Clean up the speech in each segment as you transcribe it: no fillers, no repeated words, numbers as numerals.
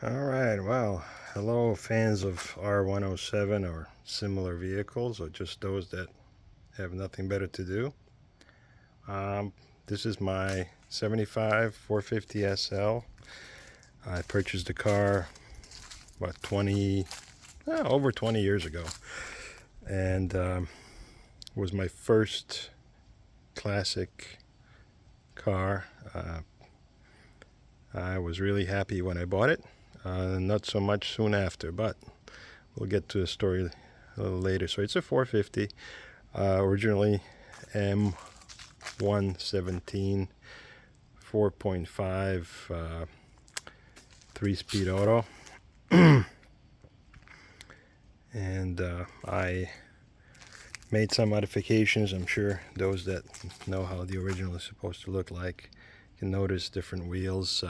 All right, well, hello, fans of R107 or similar vehicles, or just those that have nothing better to do. Um, this is my 75 450 SL. I purchased the car about over 20 years ago, and was my first classic car. I was really happy when I bought it, not so much soon after, but we'll get to the story a little later. So it's a 450, originally M117 4.5 3-speed auto. And I made some modifications. I'm sure those that know how the original is supposed to look like can notice different wheels.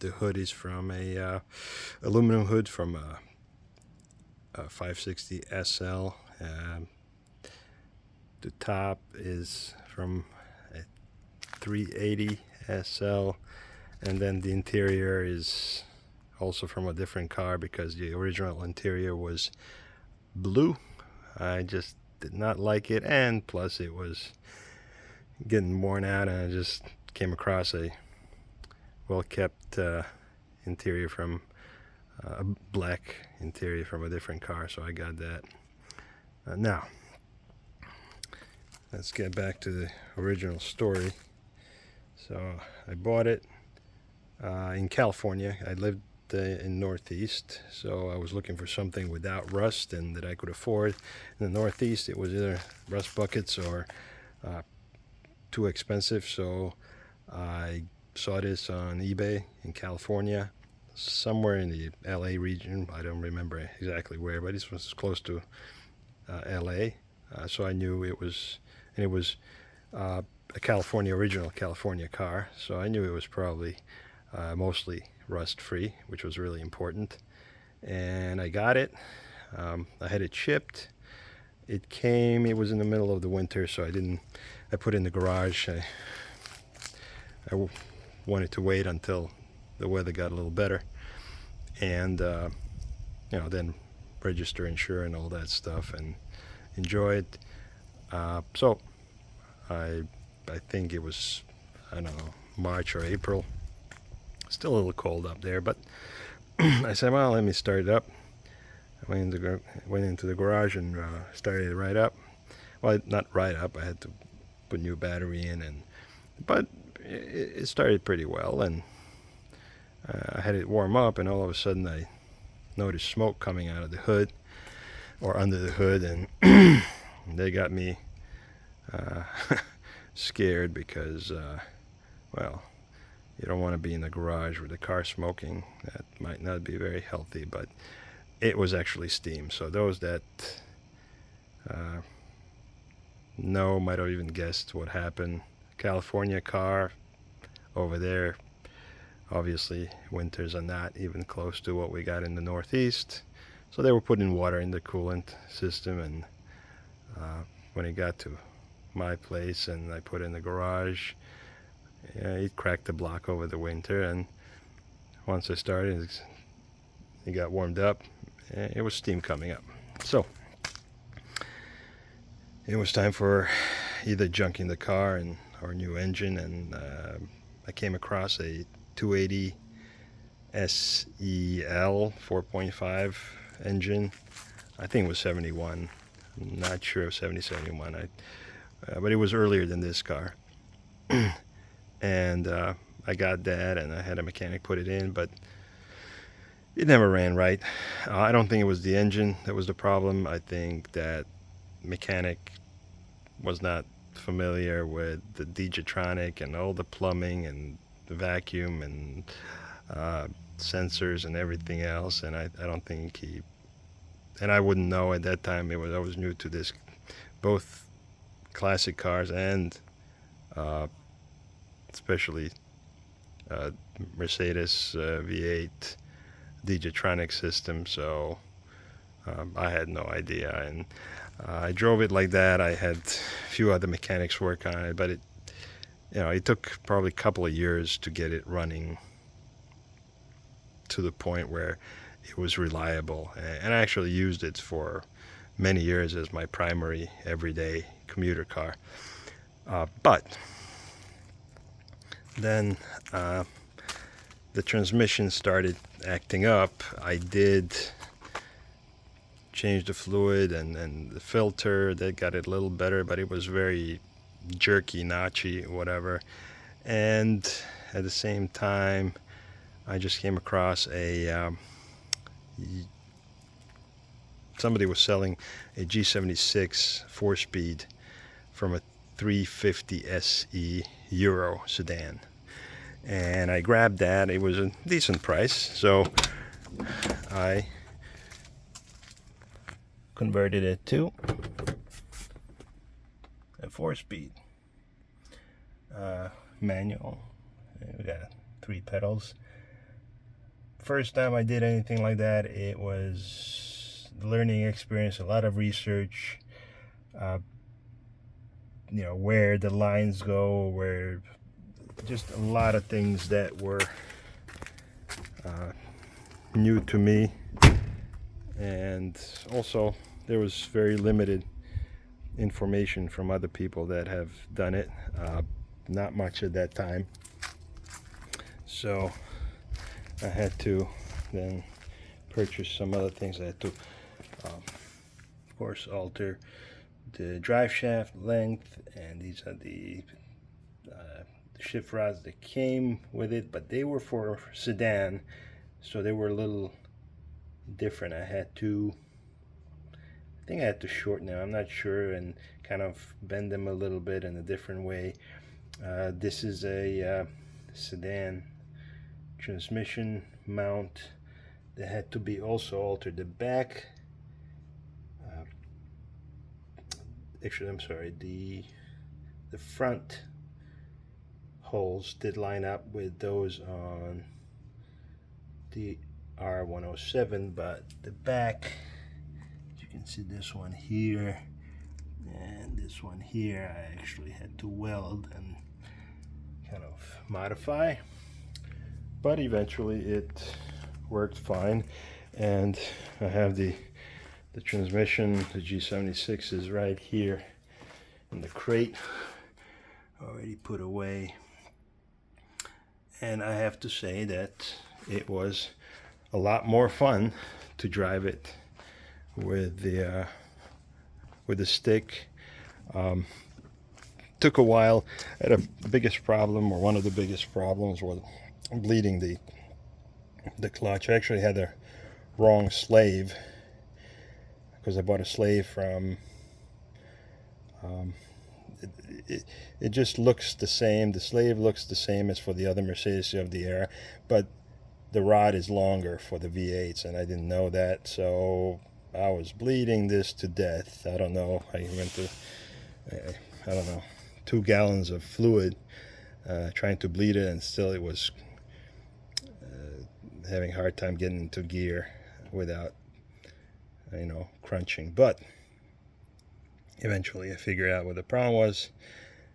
The hood is from a aluminum hood from a 560 SL. The top is from a 380 SL, and then the interior is also from a different car because the original interior was blue. I just did not like it, and plus it was getting worn out, and I just came across a well-kept interior from a black interior from a different car, so I got that. Now, let's get back to the original story. So I bought it in California. I lived in Northeast, so I was looking for something without rust and that I could afford. In the Northeast, it was either rust buckets or uh, too expensive, so I saw this on eBay in California, somewhere in the LA region. I don't remember exactly where, but this was close to LA, so I knew it was, and it was a California original California car, so I knew it was probably mostly rust free, which was really important. And I got it. I had it shipped. It was in the middle of the winter, so I put it in the garage. I wanted to wait until the weather got a little better, and then register, insure, and all that stuff, and enjoy it. So I think it was, I don't know, March or April. Still a little cold up there, but I said, well, let me start it up. I went into the garage and started it right up. Well, not right up. I had to put new battery in, but it started pretty well, and I had it warm up, and all of a sudden I noticed smoke coming out of the hood or under the hood, and they got me uh, scared because, well, you don't want to be in the garage with the car smoking. That might not be very healthy, but it was actually steam. So those that uh, know might have even guessed what happened. California car over there. Obviously, winters are not even close to what we got in the Northeast. So they were putting water in the coolant system, and when it got to my place and I put it in the garage, it cracked the block over the winter. And once I started, it got warmed up. It was steam coming up. So it was time for either junking the car or a new engine, and I came across a 280 SEL 4.5 engine. I think it was 71. I'm not sure if 70, 71. But it was earlier than this car. And I got that, and I had a mechanic put it in, but it never ran right. I don't think it was the engine that was the problem. I think that mechanic was not familiar with the Digitronic and all the plumbing and the vacuum and sensors and everything else, and I don't think and I wouldn't know at that time. I was new to this, both classic cars and especially Mercedes V8 Digitronic system, so I had no idea, and I drove it like that. I had a few other mechanics work on it, but it took probably a couple of years to get it running to the point where it was reliable. And I actually used it for many years as my primary everyday commuter car. But then the transmission started acting up. I did change the fluid and the filter. That got it a little better, but it was very jerky, notchy, whatever. And at the same time, I just came across somebody was selling a G76 4-speed from a 350 SE Euro sedan, and I grabbed that. It was a decent price, so I converted it to a 4-speed manual. We got 3 pedals. First time I did anything like that, it was a learning experience, a lot of research, where the lines go, where just a lot of things that were new to me. And also there was very limited information from other people that have done it, not much at that time, so I had to then purchase some other things. I had to of course alter the drive shaft length, and these are the shift rods that came with it, but they were for sedan, so they were a little different. I think I had to shorten them, I'm not sure, and kind of bend them a little bit in a different way. This is a sedan transmission mount that had to be also altered. The back, actually I'm sorry, the front holes did line up with those on the R107, but the back, as you can see, this one here and this one here, I actually had to weld and kind of modify, but eventually it worked fine. And I have the transmission, the G76 is right here in the crate, already put away. And I have to say that it was a lot more fun to drive it with the stick. Took a while. I had a biggest problem, or one of the biggest problems, was bleeding the clutch. I actually had the wrong slave, because I bought a slave from it just looks the same. The slave looks the same as for the other Mercedes of the era, but the rod is longer for the V8s, and I didn't know that, so I was bleeding this to death. I don't know. I went to, I don't know, 2 gallons of fluid trying to bleed it, and still it was having a hard time getting into gear without, crunching. But eventually I figured out what the problem was,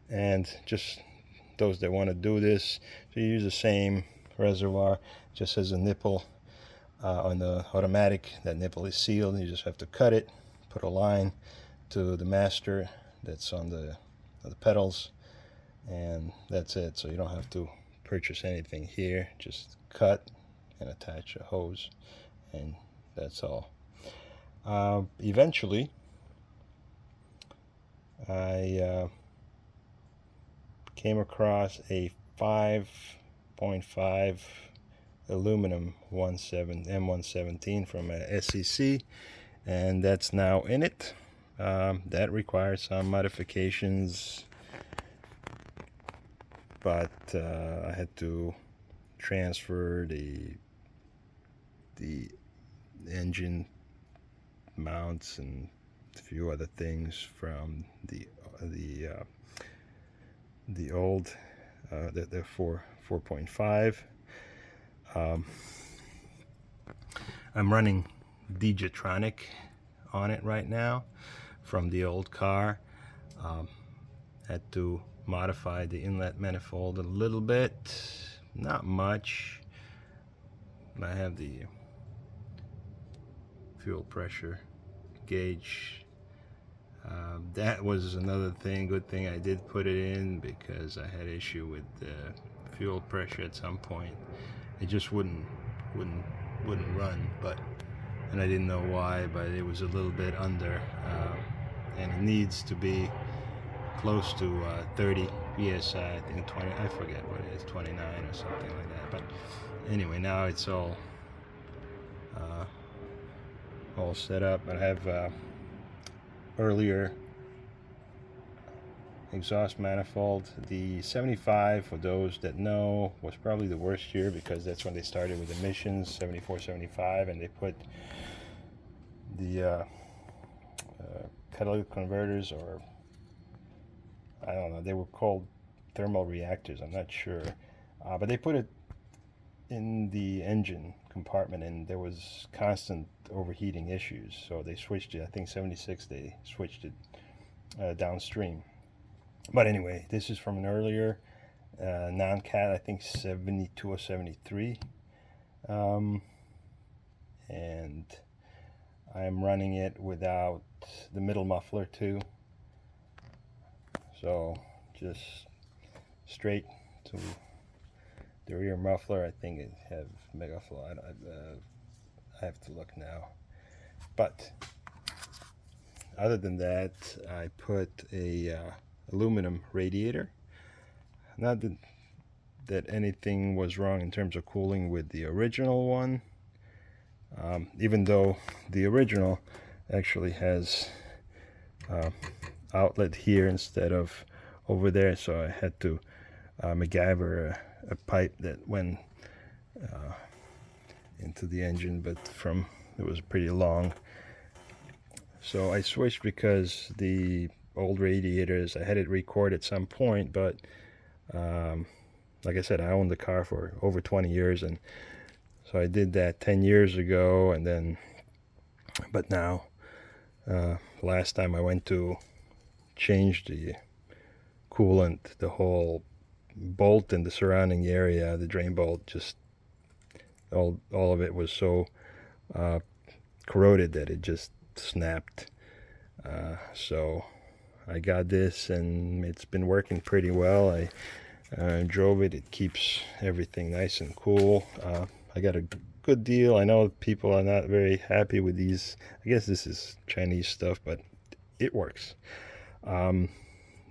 and just those that want to do this, so you use the same reservoir, just as a nipple on the automatic. That nipple is sealed, you just have to cut it, put a line to the master that's on the pedals, and that's it. So you don't have to purchase anything here, just cut and attach a hose, and that's all. Eventually I came across a 5.5 aluminum M117 from a SEC, and that's now in it. That requires some modifications, but I had to transfer the engine mounts and a few other things from the old the 4.5. I'm running Digitronic on it right now from the old car. Had to modify the inlet manifold a little bit, not much, And I have the fuel pressure gauge. That was another thing, good thing I did put it in, because I had issue with the fuel pressure at some point. It just wouldn't run, and I didn't know why, but it was a little bit under, and it needs to be close to 30 psi. I think 20. I forget what it is, 29 or something like that. But anyway, now it's all set up. I have earlier exhaust manifold. The 75, for those that know, was probably the worst year, because that's when they started with emissions, 74, 75, and they put the catalytic converters, or I don't know, they were called thermal reactors, I'm not sure, but they put it in the engine compartment, and there was constant overheating issues, so they switched it. I think 76 they switched it downstream. But anyway, this is from an earlier non-cat, I think 72 or 73, and I'm running it without the middle muffler too, so just straight to the rear muffler. I think it have Megaflow. I have to look now, but other than that, I put a aluminum radiator. Not that anything was wrong in terms of cooling with the original one, even though the original actually has outlet here instead of over there, so I had to MacGyver a pipe that went into the engine, but it was pretty long, so I switched, because the old radiators, I had it record at some point, but like I said, I owned the car for over 20 years, and so I did that 10 years ago, and then, but now, last time I went to change the coolant, the whole bolt in the surrounding area, the drain bolt, just all of it was so corroded that it just snapped. So I got this, and it's been working pretty well. I drove it. It keeps everything nice and cool. I got a good deal. I know people are not very happy with these. I guess this is Chinese stuff, but it works.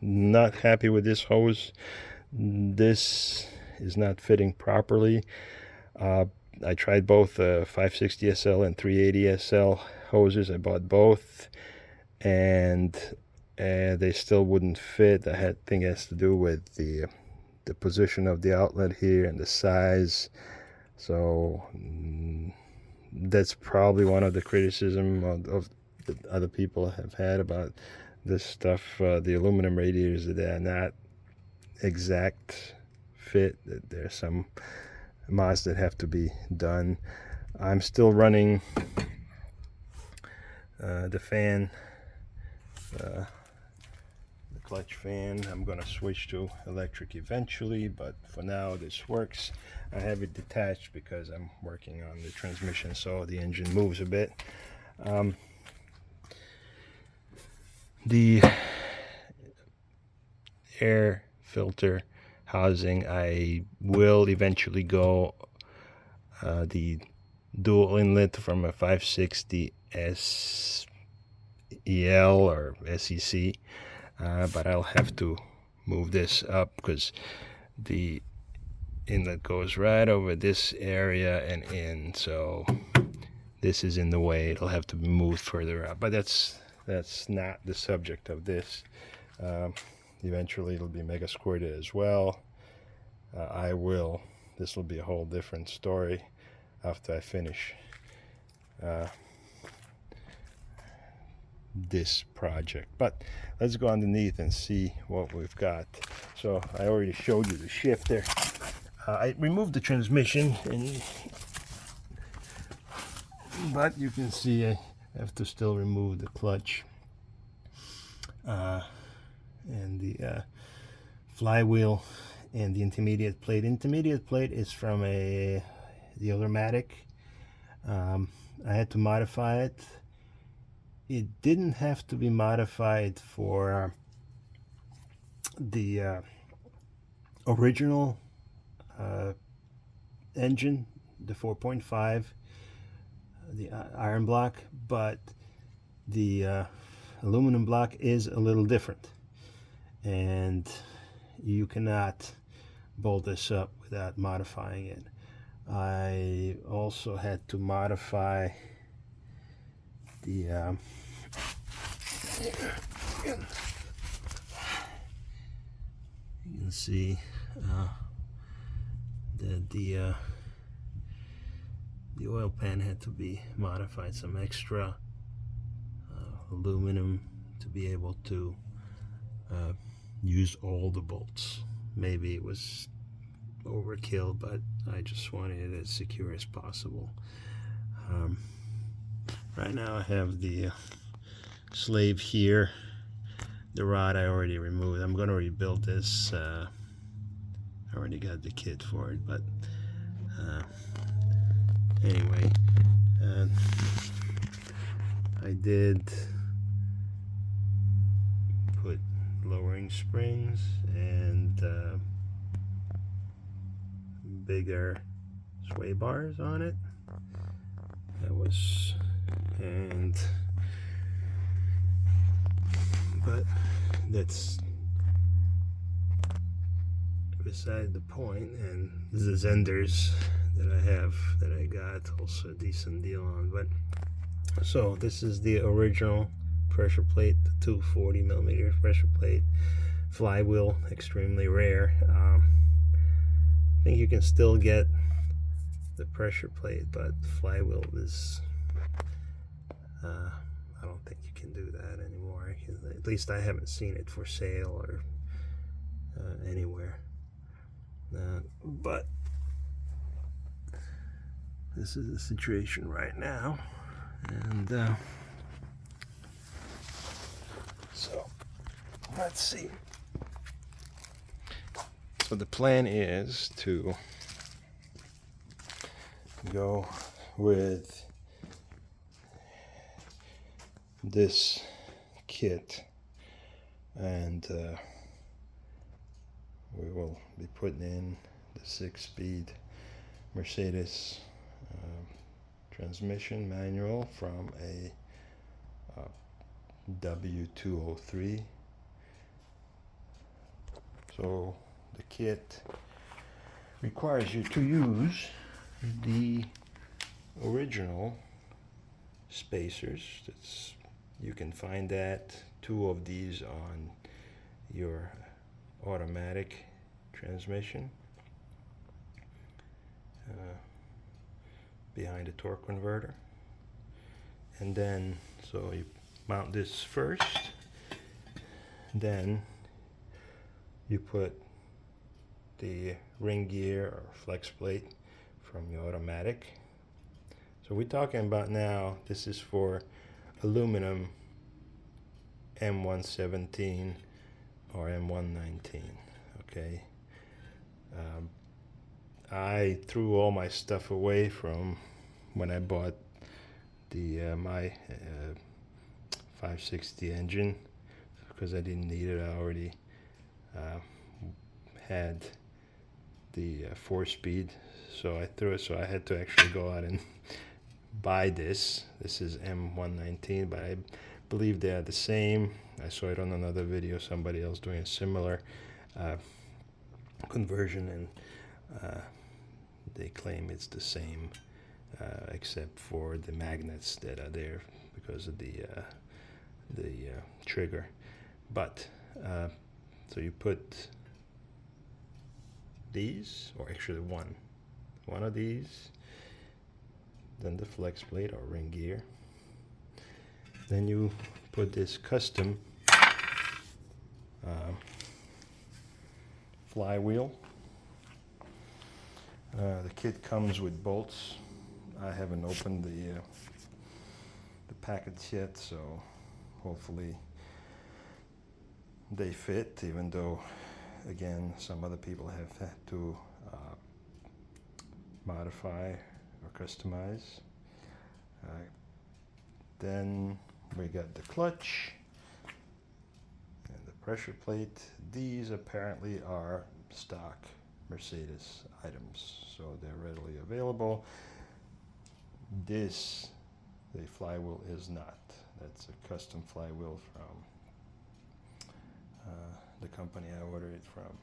Not happy with this hose. This is not fitting properly. I tried both 560 SL and 380 SL hoses. I bought both, and they still wouldn't fit. I think it has to do with the position of the outlet here and the size. So that's probably one of the criticism of that other people have had about this stuff. The aluminum radiators, they are not exact fit. There's some mods that have to be done. I'm still running the fan, the clutch fan. I'm gonna switch to electric eventually, but for now this works. I have it detached because I'm working on the transmission, so the engine moves a bit. The air filter housing, I will eventually go the dual inlet from a 560 SEL or SEC, but I'll have to move this up, because the inlet goes right over this area and in, so this is in the way. It'll have to be moved further up, but that's not the subject of this. Eventually it'll be mega squirted as well. This will be a whole different story after I finish this project. But let's go underneath and see what we've got. So I already showed you the shifter. I removed the transmission, but you can see I have to still remove the clutch and the flywheel and the intermediate plate. Intermediate plate is from a the Ottomatic. I had to modify it. It didn't have to be modified for the original engine, the 4.5, the iron block, but the aluminum block is a little different, and you cannot bolt this up without modifying it. I also had to modify the you can see that the oil pan had to be modified, some extra aluminum to be able to use all the bolts. Maybe it was overkill, but I just wanted it as secure as possible. Right now I have the slave here. The rod I already removed. I'm going to rebuild this. I already got the kit for it, but anyway, I did put lowering springs and bigger sway bars on it. That was, but that's beside the point. And this is Enders that I have, that I got also a decent deal on. But so this is the original pressure plate, the 240 millimeter pressure plate. Flywheel, extremely rare. I think you can still get the pressure plate, but flywheel is I don't think you can do that anymore. At least I haven't seen it for sale or anywhere. But this is the situation right now, and so let's see. So the plan is to go with this kit, and we will be putting in the 6-speed Mercedes transmission manual from a W203. So the kit requires you to use the original spacers. You can find that 2 of these on your automatic transmission behind the torque converter. And then so you mount this first, then you put the ring gear or flex plate from your automatic. So we're talking about now, this is for aluminum M117 or M119. Okay, I threw all my stuff away from when I bought the my 560 engine, because I didn't need it. I already had the 4-speed, so I threw it. So I had to actually go out and buy this. This is M119, but I believe they are the same. I saw it on another video, somebody else doing a similar conversion, and they claim it's the same, except for the magnets that are there because of the trigger. But so you put these, or actually one of these, then the flex plate or ring gear, then you put this custom flywheel. The kit comes with bolts. I haven't opened the package yet, so hopefully they fit, even though again some other people have had to modify or customize. Then we got the clutch and the pressure plate. These apparently are stock Mercedes items, so they're readily available. This, the flywheel is not. That's a custom flywheel from the company I ordered it from.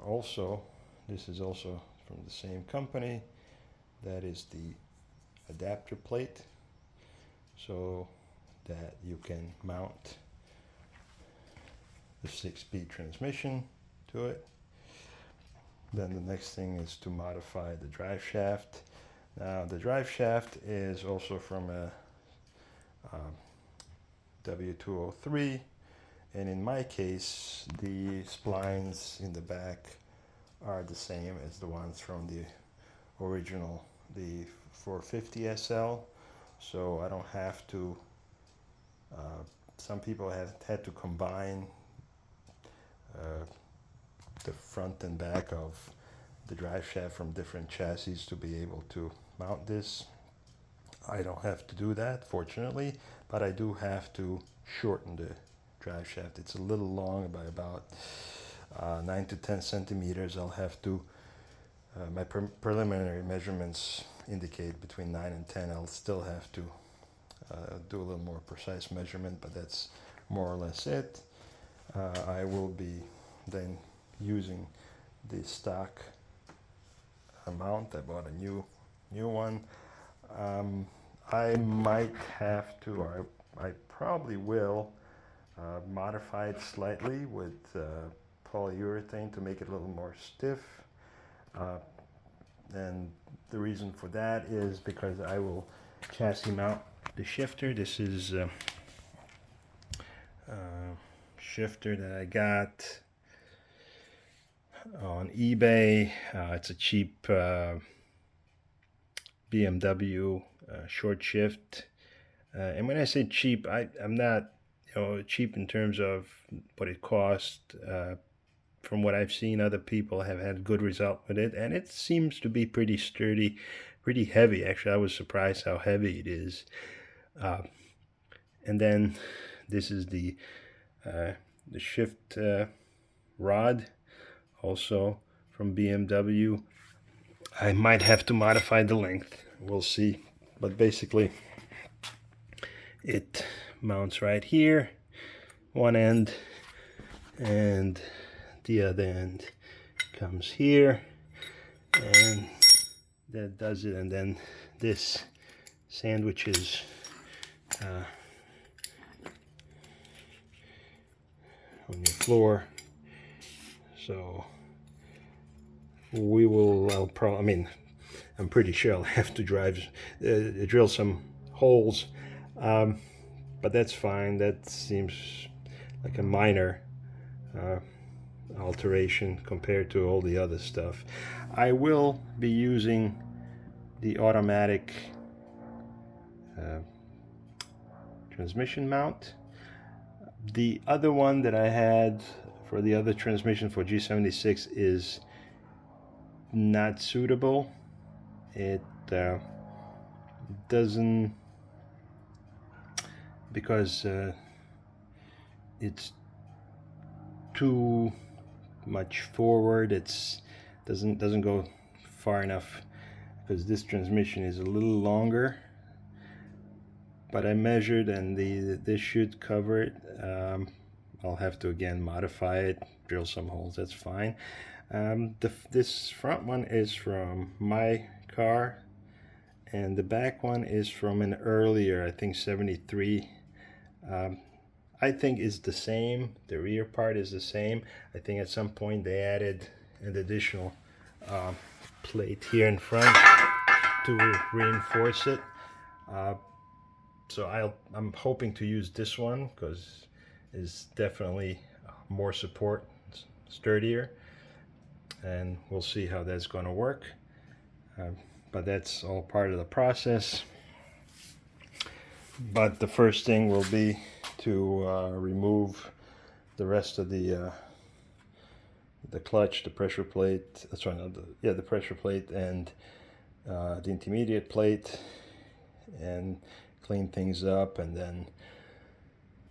Also, this is also from the same company. That is the adapter plate, so that you can mount the 6-speed transmission to it. Then the next thing is to modify the drive shaft. Now the drive shaft is also from a W203, and in my case the splines in the back are the same as the ones from the original, the 450 SL, so I don't have to, some people have had to combine the front and back of the drive shaft from different chassis to be able to mount this. I don't have to do that, fortunately, but I do have to shorten the drive shaft. It's a little long by about 9 to 10 centimeters. I'll have to, my preliminary measurements indicate between 9 and 10. I'll still have to do a little more precise measurement, but that's more or less it. I will be then using the stock mount. I bought a new one. I might have to, or I probably will, modify it slightly with polyurethane to make it a little more stiff. And the reason for that is because I will chassis mount the shifter. This is a shifter that I got on eBay. It's a cheap BMW short shift, and when I say cheap, I'm not, cheap in terms of what it cost. From what I've seen, other people have had good result with it, and it seems to be pretty sturdy, pretty heavy. Actually, I was surprised how heavy it is. And then this is the shift rod, also from BMW. I might have to modify the length, we'll see, but basically it mounts right here, one end, and the other end comes here, and that does it. And then this sandwiches on your floor, so we will, I'm pretty sure I'll have to drill some holes, but that's fine. That seems like a minor alteration compared to all the other stuff. I will be using the automatic transmission mount. The other one that I had for the other transmission for G76 is not suitable. It doesn't, because it's too much forward. It's doesn't go far enough, because this transmission is a little longer. But I measured, and this should cover it. I'll have to again modify it, drill some holes. That's fine. This front one is from my car, and the back one is from an earlier, I think 73. I think it's the same. The rear part is the same. I think at some point they added an additional plate here in front to reinforce it. So I'm hoping to use this one because it's definitely more support, sturdier, and we'll see how that's going to work. But that's all part of the process. But the first thing will be to remove the rest of the clutch, the pressure plate. That's right, the pressure plate, and the intermediate plate and clean things up, and then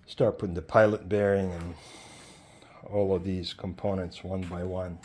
start putting the pilot bearing and all of these components one by one.